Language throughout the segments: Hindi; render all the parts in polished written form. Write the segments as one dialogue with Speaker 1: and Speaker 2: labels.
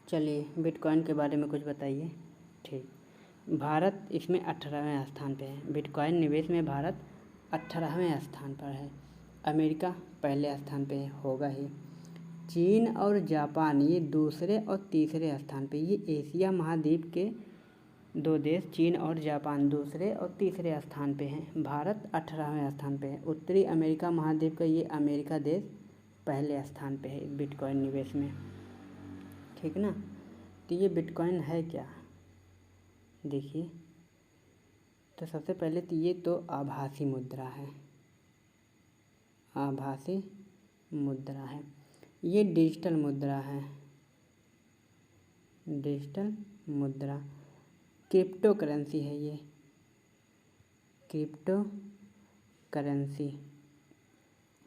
Speaker 1: चलिए बिटकॉइन के बारे में कुछ बताइए। ठीक, भारत इसमें 18वें स्थान पे है। बिटकॉइन निवेश में भारत 18वें स्थान पर है। अमेरिका पहले स्थान पे होगा ही। चीन और जापान ये दूसरे और तीसरे स्थान पे। ये एशिया महाद्वीप के दो देश चीन और जापान दूसरे और तीसरे स्थान पे हैं। भारत 18वें स्थान पे है। उत्तरी अमेरिका महाद्वीप का ये अमेरिका देश पहले स्थान पे है बिटकॉइन निवेश में। ठीक ना। तो ये बिटकॉइन है क्या, देखिए। तो सबसे पहले तो ये तो आभासी मुद्रा है, आभासी मुद्रा है। ये डिजिटल मुद्रा है, डिजिटल मुद्रा। क्रिप्टो करेंसी है ये, क्रिप्टो करेंसी।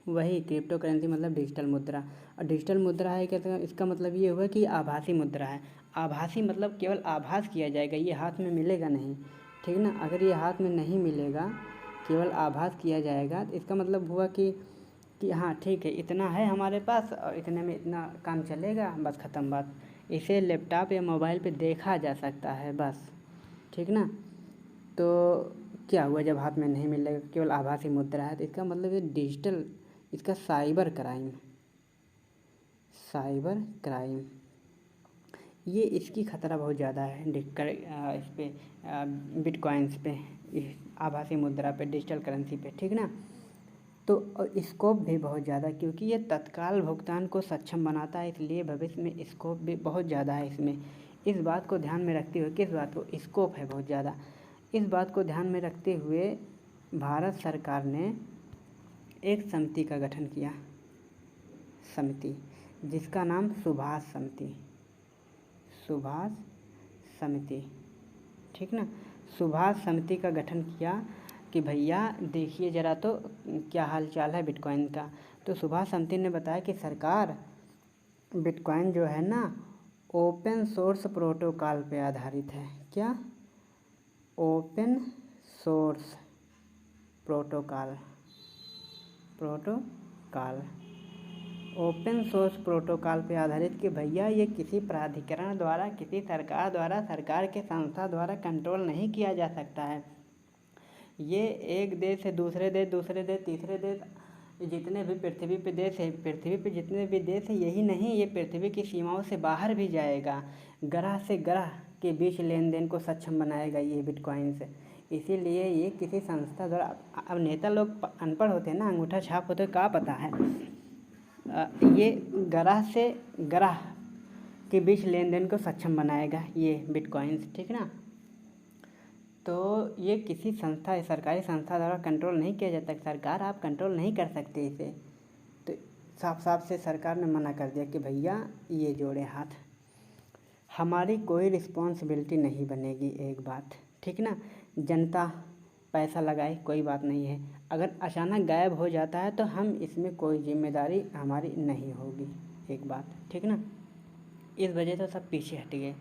Speaker 1: वही क्रिप्टो करेंसी मतलब डिजिटल मुद्रा। और डिजिटल मुद्रा है क्या, इसका मतलब ये हुआ कि आभासी मुद्रा है। आभासी मतलब केवल आभास किया जाएगा, ये हाथ में मिलेगा नहीं। ठीक ना। अगर ये हाथ में नहीं मिलेगा, केवल आभास किया जाएगा, तो इसका मतलब हुआ कि हाँ ठीक है, इतना है हमारे पास और इतने में इतना काम चलेगा, बस ख़त्म बात। इसे लैपटॉप या मोबाइल पे देखा जा सकता है बस। ठीक ना। तो क्या हुआ, जब हाथ में नहीं मिलेगा, केवल आभासी मुद्रा है, तो इसका मतलब ये डिजिटल, इसका साइबर क्राइम, साइबर क्राइम ये इसकी ख़तरा बहुत ज़्यादा है। इस पे बिटकॉइंस पे, आभासी मुद्रा पे, डिजिटल करेंसी पे। ठीक ना। तो स्कोप भी बहुत ज़्यादा, क्योंकि ये तत्काल भुगतान को सक्षम बनाता है, इसलिए भविष्य में स्कोप भी बहुत ज़्यादा है इसमें। इस बात को ध्यान में रखते हुए, किस बात को, स्कोप है बहुत ज़्यादा, इस बात को ध्यान में रखते हुए भारत सरकार ने एक समिति का गठन किया, समिति जिसका नाम सुभाष समिति, सुभाष समिति। ठीक ना। सुभाष समिति का गठन किया कि भैया देखिए ज़रा तो क्या हाल चाल है बिटकॉइन का। तो सुभाष समिति ने बताया कि सरकार, बिटकॉइन जो है ना ओपन सोर्स प्रोटोकॉल पे आधारित है। क्या, open source protocol, protocol open source protocol पे आधारित कि भैया ये किसी प्राधिकरण द्वारा, किसी सरकार द्वारा, सरकार के संस्था द्वारा कंट्रोल नहीं किया जा सकता है। ये एक देश से दूसरे देश, दूसरे देश तीसरे देश, जितने भी पृथ्वी पे देश है, पृथ्वी पे जितने भी देश है, यही नहीं, ये पृथ्वी की सीमाओं से बाहर भी जाएगा। ग्रह से ग्रह के बीच लेन देन को सक्षम बनाएगा ये बिटकॉइन से। इसीलिए ये किसी संस्था द्वारा, अब नेता लोग अनपढ़ होते हैं ना, अंगूठा छाप होते हैं, क्या पता है। ये ग्रह से ग्रह के बीच लेन देन को सक्षम बनाएगा ये बिटकॉइंस। ठीक ना। तो ये किसी संस्था, सरकारी संस्था द्वारा कंट्रोल नहीं किया जाता। सरकार आप कंट्रोल नहीं कर सकते इसे। तो साफ साफ से सरकार ने मना कर दिया कि भैया ये जोड़े हाथ, हमारी कोई रिस्पॉन्सिबिलिटी नहीं बनेगी। एक बात, ठीक ना। जनता पैसा लगाए कोई बात नहीं है, अगर अचानक गायब हो जाता है तो हम इसमें कोई जिम्मेदारी हमारी नहीं होगी। एक बात, ठीक ना। इस वजह से सब पीछे हट गए।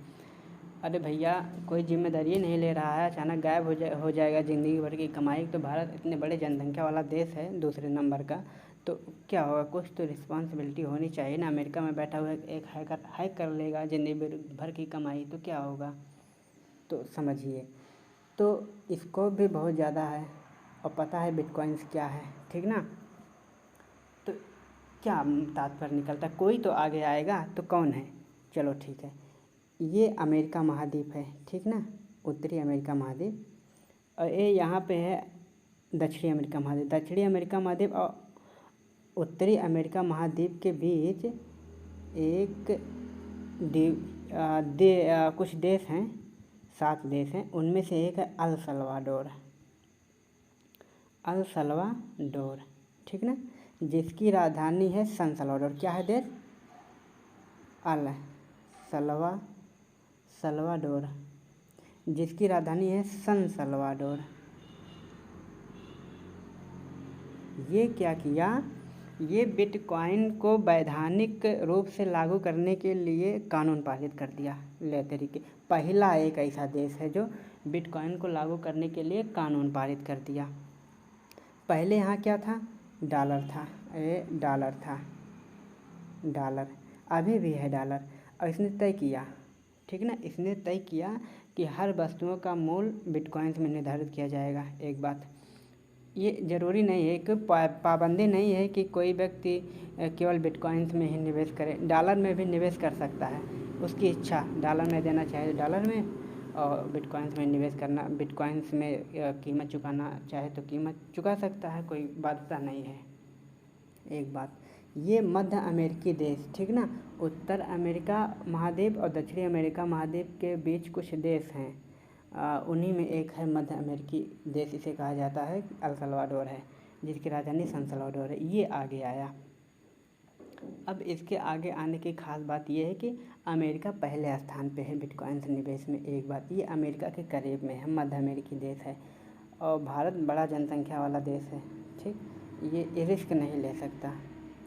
Speaker 1: अरे भैया कोई जिम्मेदारी नहीं ले रहा है, अचानक गायब हो जाएगा ज़िंदगी भर की कमाई। तो भारत इतने बड़े जनसंख्या वाला देश है, दूसरे नंबर का, तो क्या होगा, कुछ तो रिस्पॉन्सिबिलिटी होनी चाहिए ना। अमेरिका में बैठा हुआ एक हैक कर लेगा ज़िंदगी भर की कमाई, तो क्या होगा। तो समझिए, तो स्कोप भी बहुत ज़्यादा है और पता है बिटकॉइंस क्या है। ठीक ना। तो क्या तात्पर्य निकलता, कोई तो आगे आएगा, तो कौन है। चलो ठीक है, ये अमेरिका महाद्वीप है। ठीक ना, उत्तरी अमेरिका महाद्वीप, और ये यहाँ पे है दक्षिणी अमेरिका महाद्वीप। दक्षिणी अमेरिका महाद्वीप और उत्तरी अमेरिका महाद्वीप के बीच एक कुछ देश हैं, 7 देश हैं, उनमें से एक है अल सल्वाडोर, अल सल्वाडोर। ठीक ना, जिसकी राजधानी है सन सल्वाडोर। क्या है देश, अल सल्वाडोर, जिसकी राजधानी है सन सल्वाडोर। ये क्या किया, ये बिटकॉइन को वैधानिक रूप से लागू करने के लिए कानून पारित कर दिया। ले तरीके, पहला एक ऐसा देश है जो बिटकॉइन को लागू करने के लिए कानून पारित कर दिया। पहले यहाँ क्या था, डॉलर था, डॉलर था, डॉलर अभी भी है डॉलर। और इसने तय किया, ठीक ना, इसने तय किया कि हर वस्तुओं का मूल्य बिटकॉइंस में निर्धारित किया जाएगा। एक बात ये ज़रूरी नहीं है कि पाबंदी नहीं है कि कोई व्यक्ति केवल बिटकॉइंस में ही निवेश करे, डॉलर में भी निवेश कर सकता है, उसकी इच्छा, डॉलर में देना चाहे तो डॉलर में और बिटकॉइंस में निवेश करना, बिटकॉइंस में कीमत चुकाना चाहे तो कीमत चुका सकता है, कोई बाध्यता नहीं है। एक बात ये मध्य अमेरिकी देश, ठीक ना, उत्तर अमेरिका महाद्वीप और दक्षिणी अमेरिका महाद्वीप के बीच कुछ देश हैं, उन्हीं में एक है मध्य अमेरिकी देश, इसे कहा जाता है अल सल्वाडोर है, जिसकी राजधानी सन सल्वाडोर है। ये आगे आया। अब इसके आगे आने की खास बात यह है कि अमेरिका पहले स्थान पे है बिटकॉइंस निवेश में। एक बात ये अमेरिका के करीब में है, मध्य अमेरिकी देश है और भारत बड़ा जनसंख्या वाला देश है, ठीक, ये रिस्क नहीं ले सकता।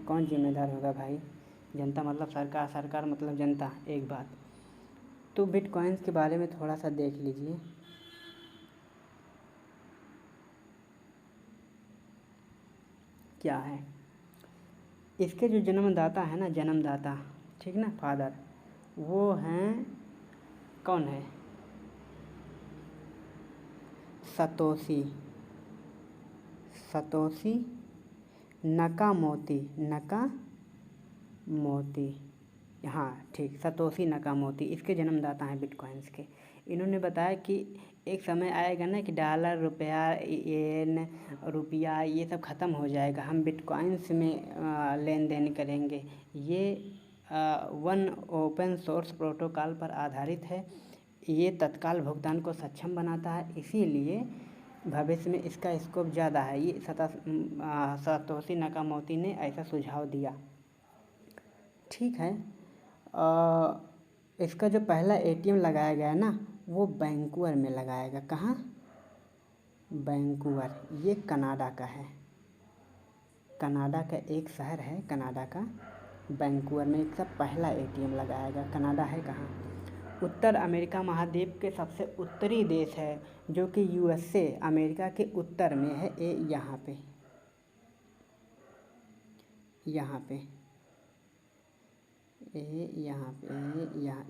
Speaker 1: कौन जिम्मेदार होगा भाई? जनता मतलब सरकार, सरकार मतलब जनता। एक बात तो बिटकॉइंस के बारे में थोड़ा सा देख लीजिए। क्या है इसके जो जन्मदाता है ना, जन्मदाता, ठीक ना, फादर, वो हैं, कौन है? सतोशी नकामोतो, हाँ ठीक, सतोशी नकामोतो इसके जन्मदाता हैं बिटकॉइंस के। इन्होंने बताया कि एक समय आएगा ना कि डॉलर, रुपया, येन, रुपया ये सब ख़त्म हो जाएगा, हम बिटकॉइंस में लेन देन करेंगे। ये वन ओपन सोर्स प्रोटोकॉल पर आधारित है, ये तत्काल भुगतान को सक्षम बनाता है, इसीलिए भविष्य में इसका स्कोप ज़्यादा है। ये सतोशी नकामोतो ने ऐसा सुझाव दिया, ठीक है। इसका जो पहला एटीएम लगाया गया ना, वो वैंकूवर में लगाया गया। कहाँ? वैंकूवर, ये कनाडा का है, कनाडा का एक शहर है, कनाडा का वैंकूवर में इसका पहला एटीएम लगाया गया। कनाडा है कहाँ? उत्तर अमेरिका महाद्वीप के सबसे उत्तरी देश है, जो कि यूएसए अमेरिका के उत्तर में है। यहाँ पे यहाँ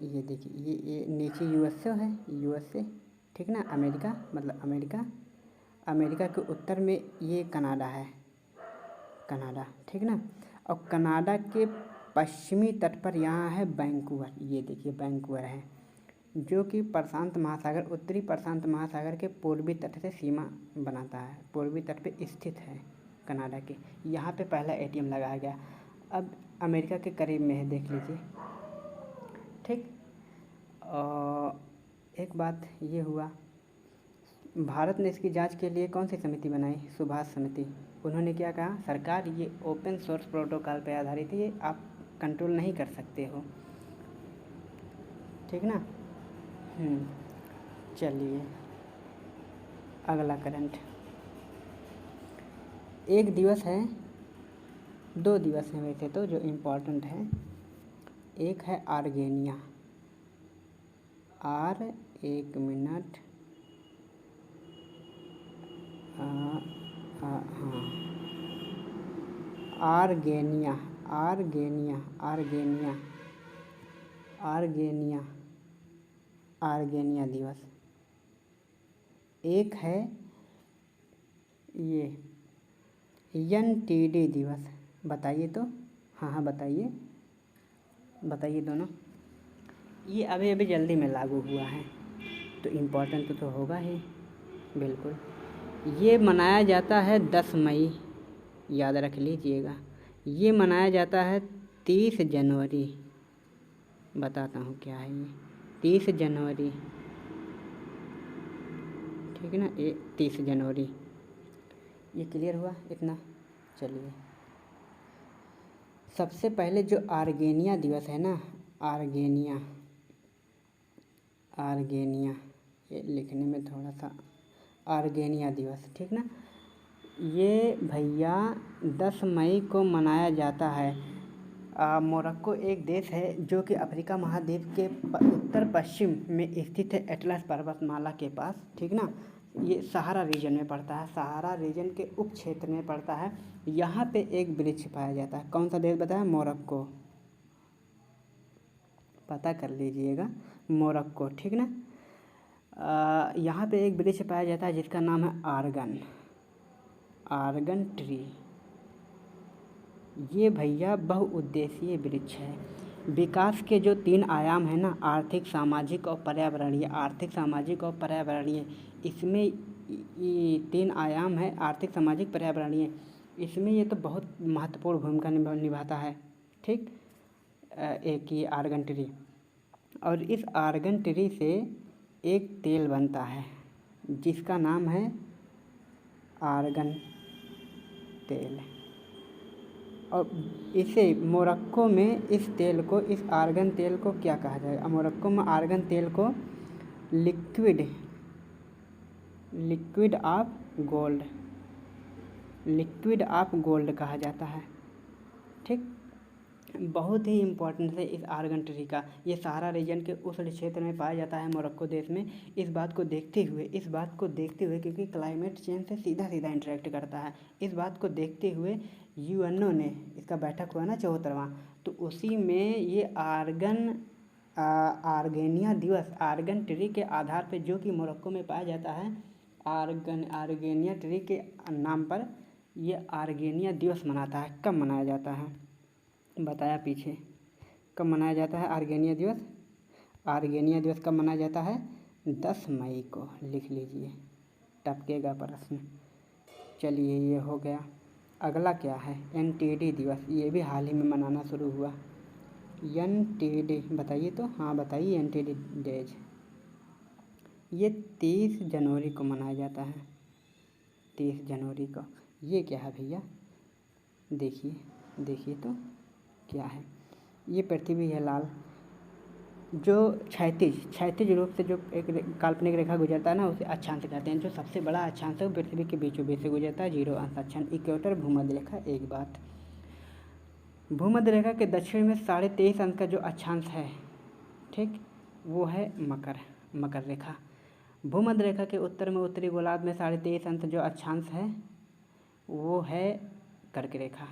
Speaker 1: ये देखिए, ये नीचे यूएसए है, यूएसए, ठीक ना, अमेरिका मतलब अमेरिका के उत्तर में ये कनाडा है, कनाडा, ठीक ना। और कनाडा के पश्चिमी तट पर यहाँ है वैंकूवर, ये देखिए वैंकूवर है, जो कि प्रशांत महासागर, उत्तरी प्रशांत महासागर के पूर्वी तट से सीमा बनाता है, पूर्वी तट पे स्थित है कनाडा के। यहाँ पे पहला एटीएम लगाया गया। अब अमेरिका के करीब में है, देख लीजिए, ठीक। एक बात ये हुआ, भारत ने इसकी जांच के लिए कौन सी समिति बनाई? सुभाष समिति। उन्होंने क्या कहा? सरकार ये ओपन सोर्स प्रोटोकॉल पे आधारित है, ये आप कंट्रोल नहीं कर सकते हो, ठीक ना। चलिए अगला करंट। एक दिवस है, 2 दिवस हैं वैसे तो जो इम्पोर्टेंट है। एक है आर्गेनिया, एक मिनट, हाँ, आर्गेनिया दिवस। एक है ये एनटीडी दिवस। बताइए तो, हाँ बताइए दोनों। ये अभी जल्दी में लागू हुआ है, तो इम्पोर्टेंट तो होगा ही, बिल्कुल। ये मनाया जाता है 10 मई, याद रख लीजिएगा। ये मनाया जाता है 30 जनवरी, बताता हूँ क्या है ये, 30 जनवरी, ठीक है ना, ये 30 जनवरी। ये क्लियर हुआ इतना? चलिए, सबसे पहले जो आर्गेनिया दिवस है ना, आर्गेनिया, ये लिखने में थोड़ा सा, आर्गेनिया दिवस, ठीक ना, ये भैया 10 मई को मनाया जाता है। मोरक्को एक देश है जो कि अफ्रीका महाद्वीप के उत्तर पश्चिम में स्थित है, एटलस पर्वतमाला के पास, ठीक ना। ये सहारा रीजन में पड़ता है, सहारा रीजन के उप क्षेत्र में पड़ता है। यहाँ पे एक वृक्ष पाया जाता है। कौन सा देश बताया? मोरक्को, पता कर लीजिएगा, मोरक्को, ठीक ना। यहाँ पे एक वृक्ष पाया जाता है जिसका नाम है आर्गन, आर्गन ट्री। ये भैया बहुउद्देशीय वृक्ष है। विकास के जो 3 आयाम है ना, आर्थिक, सामाजिक और पर्यावरणीय, आर्थिक, सामाजिक और पर्यावरणीय, इसमें ये 3 आयाम है, आर्थिक, सामाजिक, पर्यावरणीय, इसमें ये तो बहुत महत्वपूर्ण भूमिका निभाता है, ठीक। एक ये आर्गन ट्री, और इस आर्गन ट्री से एक तेल बनता है जिसका नाम है आर्गन तेल। और इसे मोरक्को में इस तेल को, इस आर्गन तेल को क्या कहा जाएगा? मोरक्को में आर्गन तेल को liquid of gold, liquid of gold कहा जाता है, ठीक। बहुत ही इम्पोर्टेंट है इस आर्गन ट्री का। ये सहारा रीजन के उस क्षेत्र में पाया जाता है, मोरक्को देश में। इस बात को देखते हुए क्योंकि क्लाइमेट चेंज से सीधा इंटरेक्ट करता है, इस बात को देखते हुए यूएनओ ने, इसका बैठक हुआ ना 74वां, तो उसी में ये आर्गेनिया दिवस, आर्गन ट्री के आधार पर, जो कि मोरक्को में पाया जाता है, आर्गेनिया ट्री के नाम पर ये आर्गेनिया दिवस मनाता है। कब मनाया जाता है बताया पीछे, कब मनाया जाता है आर्गेनिया दिवस? आर्गेनिया दिवस कब मनाया जाता है? 10 मई को, लिख लीजिए, टपकेगा प्रश्न। चलिए ये हो गया। अगला क्या है? एनटीडी दिवस, ये भी हाल ही में मनाना शुरू हुआ। एनटीडी बताइए तो, हाँ बताइए, एनटीडी डेज ये 30 जनवरी को मनाया जाता है, 30 जनवरी को। ये क्या है भैया? देखिए तो क्या है? ये पृथ्वी है लाल, जो क्षैतिज रूप से जो एक काल्पनिक रेखा गुजरता है ना, उसे अक्षांश कहते हैं। जो सबसे बड़ा अक्षांश है वो पृथ्वी के बीचों बीच से गुजरता है, 0 अंश अक्षांश। इक्वेटर भूमध्य रेखा। एक बात, भूमध्य रेखा के दक्षिण में 23.5 अंश का जो अक्षांश है, ठीक, वो है मकर रेखा। भूमध्य रेखा के उत्तर में उत्तरी गोलार्ध में 23.5 अंश जो अक्षांश है वो है कर्क रेखा,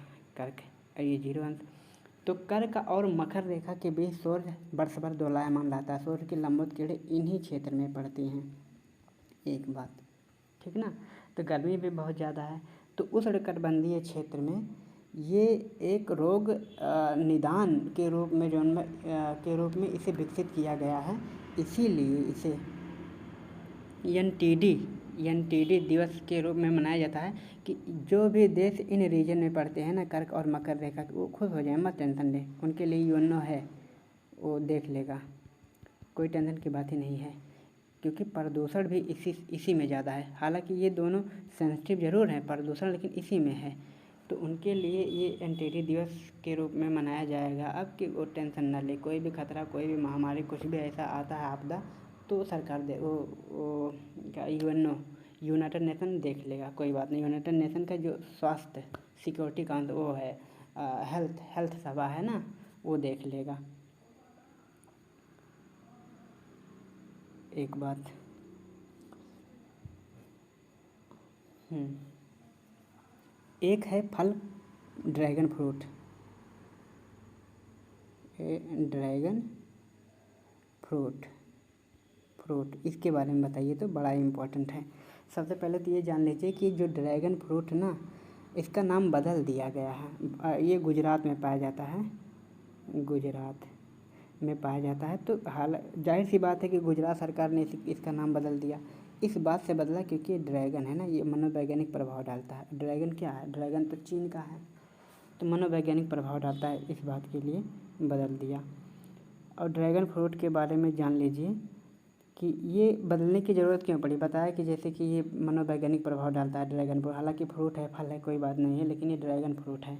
Speaker 1: ये 0 अंश। तो कर्क और मकर रेखा के बीच सूर्य वर्ष भर दोलायमान रहता है। सूर्य की लंबवत किरणें इन्हीं क्षेत्र में पड़ती हैं। एक बात, ठीक ना। तो गर्मी भी बहुत ज़्यादा है, तो उस उष्णकटिबंधीय क्षेत्र में ये एक रोग निदान के रूप में इसे विकसित किया गया है। इसीलिए इसे एनटीडी दिवस के रूप में मनाया जाता है कि जो भी देश इन रीजन में पड़ते हैं ना, कर्क और मकर रेखा, वो खुश हो जाए, मत टेंशन ले, उनके लिए यूएनओ है, वो देख लेगा, कोई टेंशन की बात ही नहीं है। क्योंकि प्रदूषण भी इसी में ज़्यादा है। हालांकि ये दोनों सेंसिटिव ज़रूर हैं प्रदूषण, लेकिन इसी में है, तो उनके लिए ये एनटीडी दिवस के रूप में मनाया जाएगा। अब कि वो टेंशन ना ले, कोई भी खतरा, कोई भी महामारी, कुछ भी ऐसा आता है आपदा, तो सरकार वो क्या, यूनाइटेड नेशन देख लेगा, कोई बात नहीं। यूनाइटेड नेशन का जो स्वास्थ्य सिक्योरिटी काउंसिल वो है, हेल्थ सभा है ना, वो देख लेगा। एक बात, एक है फल ड्रैगन फ्रूट, इसके बारे में बताइए तो, बड़ा इम्पोर्टेंट है। सबसे पहले तो ये जान लीजिए कि जो ड्रैगन फ्रूट ना, इसका नाम बदल दिया गया है। ये गुजरात में पाया जाता है, तो जाहिर सी बात है कि गुजरात सरकार ने इसका नाम बदल दिया। इस बात से बदला क्योंकि ड्रैगन है ना, ये मनोवैज्ञानिक प्रभाव डालता है। ड्रैगन क्या है? ड्रैगन तो चीन का है, तो मनोवैज्ञानिक प्रभाव डालता है, इस बात के लिए बदल दिया। और ड्रैगन फ्रूट के बारे में जान लीजिए कि ये बदलने की ज़रूरत क्यों पड़ी। बताया कि जैसे कि ये मनोवैज्ञानिक प्रभाव डालता है ड्रैगन फ्रूट, हालांकि फ्रूट है, फल है, कोई बात नहीं है, लेकिन ये ड्रैगन फ्रूट है,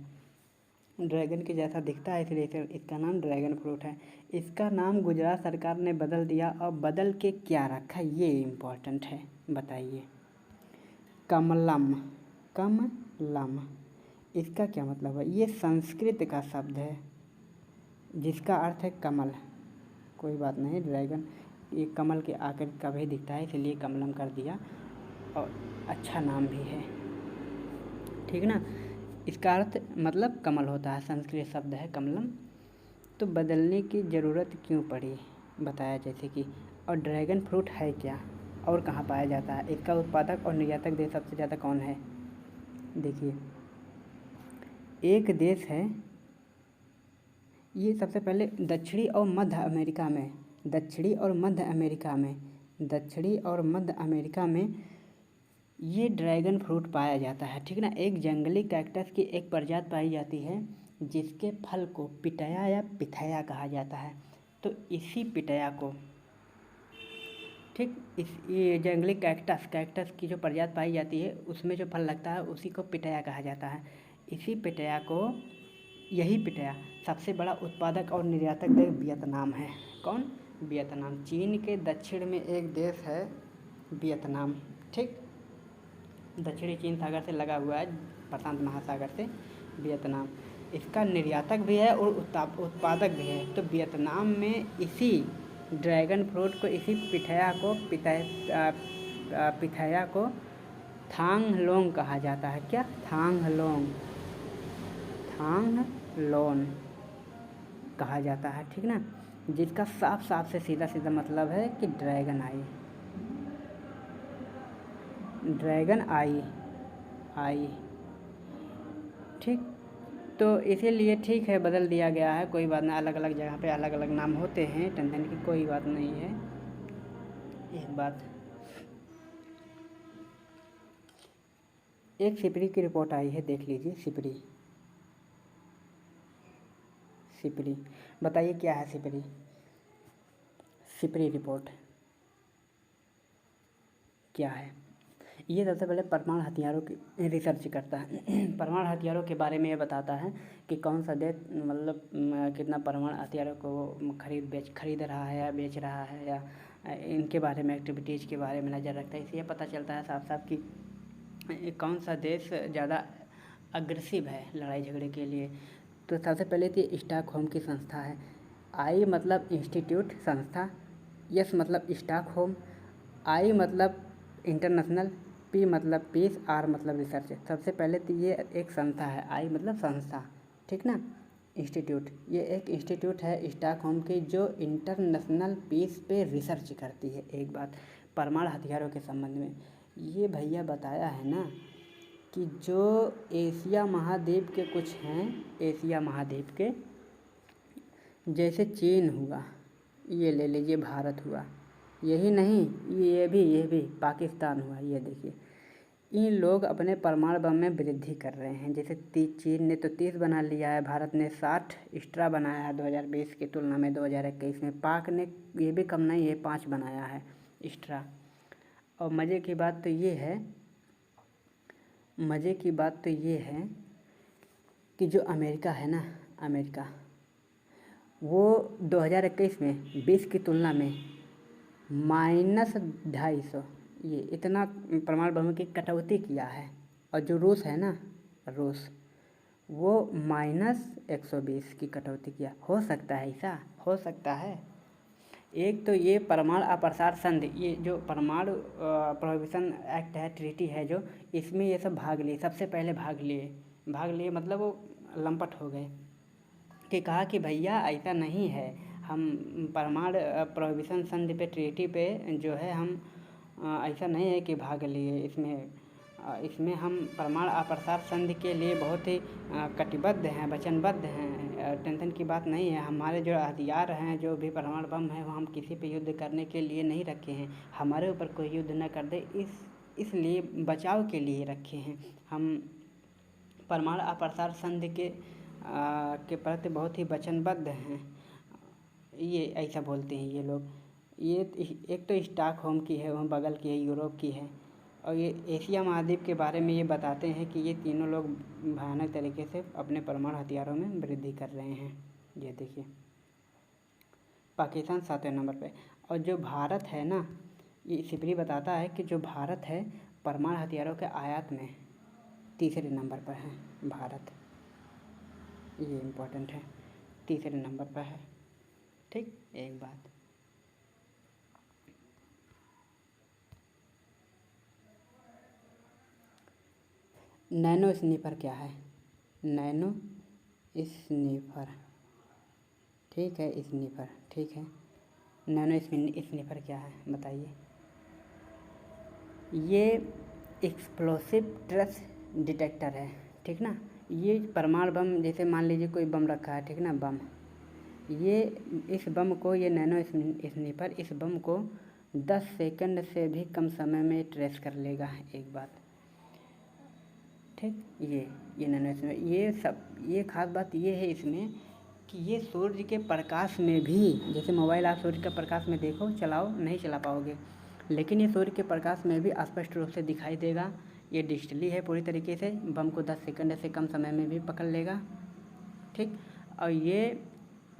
Speaker 1: ड्रैगन के जैसा दिखता है, इसलिए इसका नाम ड्रैगन फ्रूट है। इसका नाम गुजरात सरकार ने बदल दिया, और बदल के क्या रखा ये इम्पोर्टेंट है, बताइए। कमलम, इसका क्या मतलब है? ये संस्कृत का शब्द है जिसका अर्थ है कमल, कोई बात नहीं। ड्रैगन ये कमल के आकृति का भी दिखता है, इसलिए कमलम कर दिया, और अच्छा नाम भी है, ठीक ना। इसका अर्थ मतलब कमल होता है, संस्कृत शब्द है कमलम। तो बदलने की ज़रूरत क्यों पड़ी बताया जैसे कि। और ड्रैगन फ्रूट है क्या और कहाँ पाया जाता है, इसका उत्पादक और निर्यातक देश सबसे ज़्यादा कौन है। देखिए, एक देश है, ये सबसे पहले दक्षिणी और मध्य अमेरिका में, दक्षिणी और मध्य अमेरिका में, दक्षिणी और मध्य अमेरिका में ये ड्रैगन फ्रूट पाया जाता है, ठीक ना। एक जंगली कैक्टस की एक प्रजाति पाई जाती है जिसके फल को पिटया या पिथया कहा जाता है। तो इसी पिटया को, ठीक, इस ये जंगली कैक्टस की जो प्रजाति पाई जाती है उसमें जो फल लगता है उसी को पिटया कहा जाता है। इसी पिटया को, यही पिटया सबसे बड़ा उत्पादक और निर्यातक देश वियतनाम है। कौन? वियतनाम। चीन के दक्षिण में एक देश है वियतनाम, ठीक, दक्षिणी चीन सागर से लगा हुआ है, प्रशांत महासागर से, वियतनाम। इसका निर्यातक भी है और उत्पादक भी है। तो वियतनाम में इसी ड्रैगन फ्रूट को, इसी पिथया को थांग लोंग कहा जाता है। क्या? थांग लोंग, थांग लोन कहा जाता है, ठीक ना। जिसका साफ साफ से सीधा सीधा मतलब है कि ड्रैगन आई, ड्रैगन आई, ठीक। तो इसीलिए ठीक है, बदल दिया गया है, कोई बात नहीं। अलग अलग जगह पे अलग अलग नाम होते हैं, टेंशन की कोई बात नहीं है। एक बात, एक सिपरी की रिपोर्ट आई है, देख लीजिए। सिपरी बताइए क्या है सिपरी। सिपरी रिपोर्ट क्या है? ये सबसे पहले परमाणु हथियारों की रिसर्च करता है। परमाणु हथियारों के बारे में ये बताता है कि कौन सा देश मतलब कितना परमाणु हथियारों को खरीद रहा है या बेच रहा है, या इनके बारे में, एक्टिविटीज़ के बारे में नज़र रखता है। इससे पता चलता है साफ साफ कि कौन सा देश ज़्यादा अग्रेसिव है लड़ाई झगड़े के लिए। तो सबसे पहले तो स्टॉकहोम की संस्था है। आई मतलब इंस्टीट्यूट, संस्था, यस मतलब स्टॉकहोम, आई मतलब इंटरनेशनल, पी मतलब पीस, आर मतलब रिसर्च। सबसे पहले तो ये एक संस्था है, आई मतलब संस्था, ठीक ना। इंस्टीट्यूट, ये एक इंस्टीट्यूट है स्टॉकहोम की जो इंटरनेशनल पीस पे रिसर्च करती है। एक बात परमाणु हथियारों के संबंध में ये भैया बताया है ना कि जो एशिया महाद्वीप के कुछ हैं, एशिया महाद्वीप के, जैसे चीन हुआ, ये ले लीजिए, भारत हुआ, यही नहीं, ये भी पाकिस्तान हुआ, ये देखिए, इन लोग अपने परमाणु बम में वृद्धि कर रहे हैं। जैसे चीन ने तो 30 बना लिया है, भारत ने 60 एक्स्ट्रा बनाया है 2020 की तुलना में 2021 में। पाक ने ये भी कम नहीं है, 5 बनाया है एक्स्ट्रा। और मज़े की बात तो ये है कि जो अमेरिका है ना, अमेरिका, वो 2021 में 20 की तुलना में -250 ये इतना परमाणु बम की कटौती किया है। और जो रूस है ना, रूस, वो -120 की कटौती किया। हो सकता है ऐसा, हो सकता है। एक तो ये परमाणु अप्रसार संधि, ये जो परमाणु प्रोहिबिशन एक्ट है, ट्रीटी है जो, इसमें ये सब भाग लिए, सबसे पहले भाग लिए मतलब वो लंपट हो गए कि कहा कि भैया ऐसा नहीं है, हम परमाणु प्रोहिबिशन संधि पे, ट्रीटी पे जो है, हम ऐसा नहीं है कि भाग लिए इसमें हम परमाणु अप्रसार संधि के लिए बहुत ही कटिबद्ध हैं, वचनबद्ध हैं। टेंशन की बात नहीं है। हमारे जो हथियार हैं, जो भी परमाणु बम हैं, वो हम किसी पे युद्ध करने के लिए नहीं रखे हैं, हमारे ऊपर कोई युद्ध न कर दे इसलिए बचाव के लिए रखे हैं। हम परमाणु अप्रसार संधि के प्रति बहुत ही वचनबद्ध हैं, ये ऐसा बोलते हैं ये लोग। ये एक तो स्टॉकहोम की है, वहाँ बगल की है, यूरोप की है। और ये एशिया महाद्वीप के बारे में ये बताते हैं कि ये तीनों लोग भयानक तरीके से अपने परमाणु हथियारों में वृद्धि कर रहे हैं। ये देखिए, पाकिस्तान 7वें नंबर पे। और जो भारत है ना, ये सिपरी बताता है कि जो भारत है परमाणु हथियारों के आयात में 3रे नंबर पर है भारत। ये इम्पोर्टेंट है, 3रे नंबर पर है, ठीक। एक बात, नैनो स्नीपर क्या है? नैनो स्नीपर ठीक है, स्निफर, ठीक है। नैनो स्निफर क्या है बताइए। ये एक्सप्लोसिव ट्रस डिटेक्टर है, ठीक ना। ये परमाणु बम, जैसे मान लीजिए कोई बम रखा है, ठीक ना, बम, ये इस बम को, ये नैनो स्निफर इस बम को 10 सेकंड से भी कम समय में ट्रेस कर लेगा, एक बात, ठीक। ये नैनो स्निफर, ये खास बात ये है इसमें कि ये सूर्य के प्रकाश में भी, जैसे मोबाइल आप सूर्य के प्रकाश में देखो, चलाओ, नहीं चला पाओगे, लेकिन ये सूर्य के प्रकाश में भी स्पष्ट रूप से दिखाई देगा। ये डिजिटली है पूरी तरीके से, बम को 10 सेकंड से कम समय में भी पकड़ लेगा, ठीक। और ये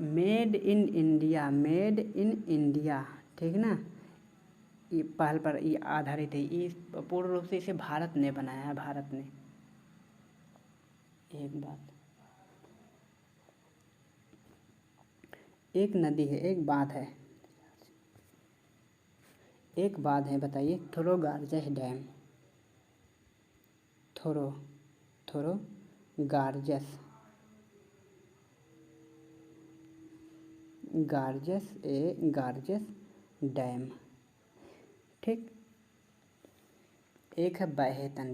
Speaker 1: मेड इन इंडिया, ठीक ना, ये पहल पर ये आधारित है, ये पूर्ण रूप से इसे भारत ने बनाया है, भारत ने। एक बात, एक नदी है, एक बांध है, बताइए, थोरोगार्जस डैम, थोरोगार्जस गार्जस डैम, ठीक। एक है बहेतन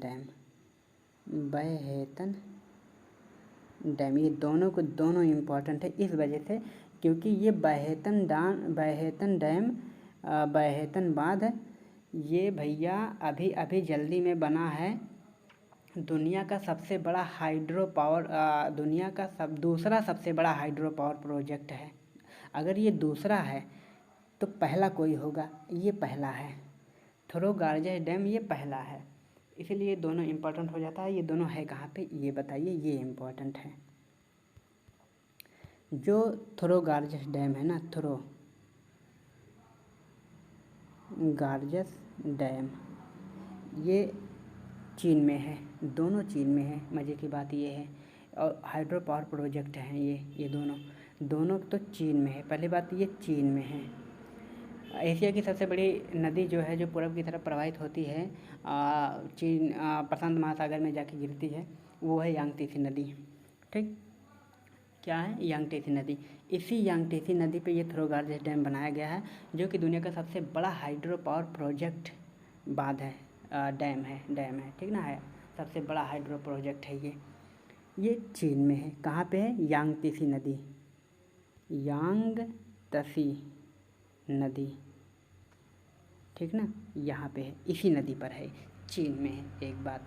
Speaker 1: डैम, ये दोनों इम्पॉर्टेंट है इस वजह से, क्योंकि ये बहेतन बांध, ये भैया अभी जल्दी में बना है। दुनिया का सबसे बड़ा हाइड्रो पावर, दुनिया का दूसरा सबसे बड़ा हाइड्रो पावर प्रोजेक्ट है। अगर ये दूसरा है तो पहला कोई होगा, ये पहला है। थोरोगार्जस डैम ये पहला है, इसलिए दोनों इम्पोर्टेंट हो जाता है। ये दोनों है कहाँ पे, ये बताइए, ये इम्पोर्टेंट है। जो थोरोगार्जस डैम है ना, थोरोगार्जस डैम, ये चीन में है, दोनों चीन में है। मज़े की बात ये है, और हाइड्रो पावर प्रोजेक्ट हैं ये दोनों तो चीन में है। पहली बात, ये चीन में है। एशिया की सबसे बड़ी नदी जो है, जो पूरब की तरफ प्रवाहित होती है, चीन प्रशांत महासागर में जाके गिरती है, वो है यांगत्से नदी, ठीक। क्या है, यांगत्से नदी। इसी यांगत्से नदी पे ये थोरोगार्जस डैम बनाया गया है, जो कि दुनिया का सबसे बड़ा हाइड्रो पावर प्रोजेक्ट बांध है, डैम है, ठीक ना, है सबसे बड़ा हाइड्रो प्रोजेक्ट है ये चीन में है। कहाँ पे है, यांगत्से नदी, ठीक ना, यहाँ पे है, इसी नदी पर है, चीन में है, एक बात।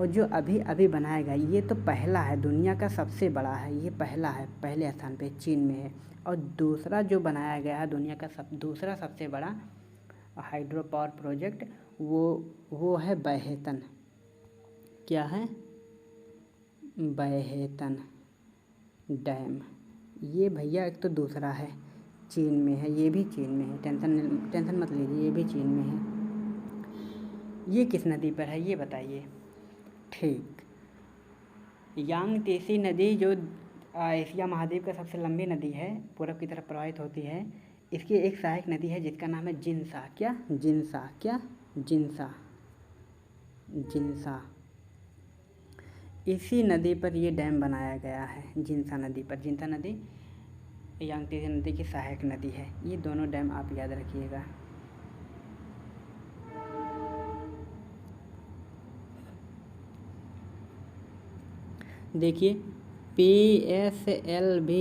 Speaker 1: और जो अभी बनाया गया, ये तो पहला है, दुनिया का सबसे बड़ा है, ये पहला है, पहले स्थान पे चीन में है। और दूसरा जो बनाया गया है दुनिया का दूसरा सबसे बड़ा हाइड्रो पावर प्रोजेक्ट, वो है बहेतन। क्या है, बहेतन डैम। ये भैया एक तो दूसरा है, चीन में है, ये भी चीन में है, टेंशन मत लीजिए, ये भी चीन में है। ये किस नदी पर है ये बताइए, ठीक। यांगत्से नदी जो एशिया महाद्वीप का सबसे लंबी नदी है, पूरब की तरफ प्रवाहित होती है, इसकी एक सहायक नदी है जिसका नाम है जिन्सा। क्या, जिन्सा। इसी नदी पर ये डैम बनाया गया है, जिन्सा नदी पर। जिन्सा नदी यांगत्से नदी की सहायक नदी है। ये दोनों डैम आप याद रखिएगा। देखिए, PSLV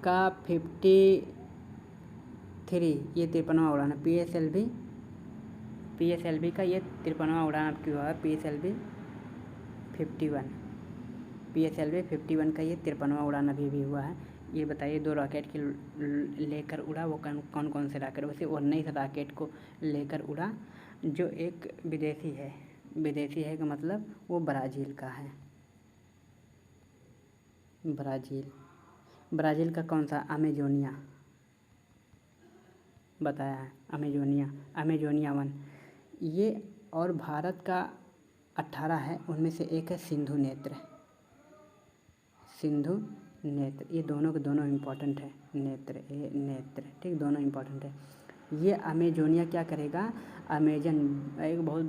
Speaker 1: का 53, ये 53वां उड़ान है। PSLV का ये 53वां उड़ान अब क्यों है, PSLV 51 का ये 53वां उड़ान अभी हुआ है। ये बताइए, 2 रॉकेट के लेकर उड़ा, वो कौन से रॉकेट, वैसे 19 रॉकेट को लेकर उड़ा, जो एक विदेशी है का मतलब वो ब्राज़ील का है। ब्राज़ील का कौन सा, अमेजोनिया बताया है, अमेजोनिया 1 ये। और भारत का 18 है, उनमें से एक है सिंधु नेत्र। ये दोनों के दोनों इम्पोर्टेंट है, नेत्र, ठीक, दोनों इम्पोर्टेंट है। ये अमेजोनिया क्या करेगा, अमेजन एक बहुत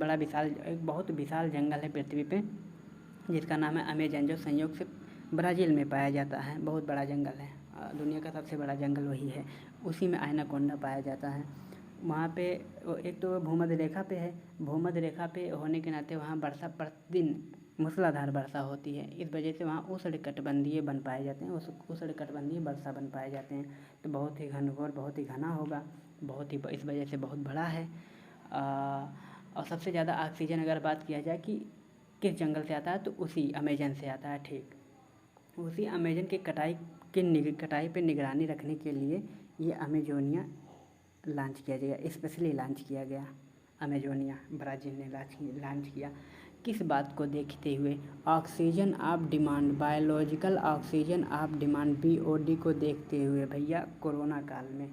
Speaker 1: विशाल जंगल है पृथ्वी पे, जिसका नाम है अमेजन, जो संयोग से ब्राज़ील में पाया जाता है, बहुत बड़ा जंगल है। दुनिया का सबसे बड़ा जंगल वही है, उसी में एनाकोंडा पाया जाता है। वहाँ पे एक तो भूमध्य रेखा पे है, भूमध्य रेखा पे होने के नाते वहाँ वर्षा प्रतिदिन मूसलाधार वर्षा होती है। इस वजह से वहाँ उष्णकटिबंधीय बन पाए जाते हैं, उष्णकटिबंधीय वर्षा बन पाए जाते हैं। तो बहुत ही घनघोर, बहुत ही घना होगा, बहुत ही इस वजह से बहुत बड़ा है। और सबसे ज़्यादा ऑक्सीजन अगर बात किया जाए कि किस जंगल से आता है, तो उसी अमेजन से आता है। ठीक उसी अमेजन की कटाई पे निगरानी रखने के लिए ये अमेजोनिया लॉन्च किया गया, स्पेशली लॉन्च किया गया। अमेजोनिया ब्राज़ील ने लॉन्च किया। किस बात को देखते हुए? Oxygen of demand, biological oxygen of demand, BOD को देखते हुए भैया, कोरोना काल में।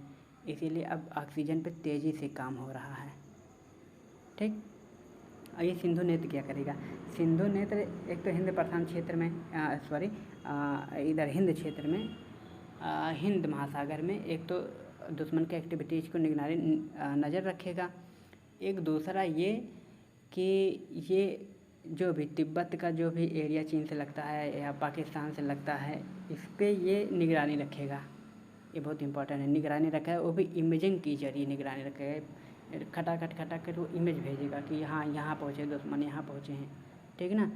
Speaker 1: इसीलिए अब ऑक्सीजन पे तेज़ी से काम हो रहा है। ठीक। और ये सिंधु नेत्र क्या करेगा? सिंधु नेत्र एक तो हिंद प्रशांत क्षेत्र में, इधर हिंद क्षेत्र में, हिंद महासागर में एक तो दुश्मन के एक्टिविटीज़ को निगरानी नज़र रखेगा। एक दूसरा ये कि ये जो भी तिब्बत का जो भी एरिया चीन से लगता है या पाकिस्तान से लगता है, इस पे ये निगरानी रखेगा। ये बहुत इंपॉर्टेंट है, निगरानी रखा है, वो भी इमेजिंग के जरिए निगरानी रखेगा। खटाखट वो इमेज भेजेगा कि हाँ यहाँ पहुँचे दुश्मन, यहाँ पहुँचे हैं। ठीक ना,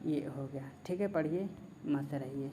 Speaker 1: ये हो गया। ठीक है, पढ़िए, मस्त रहिए।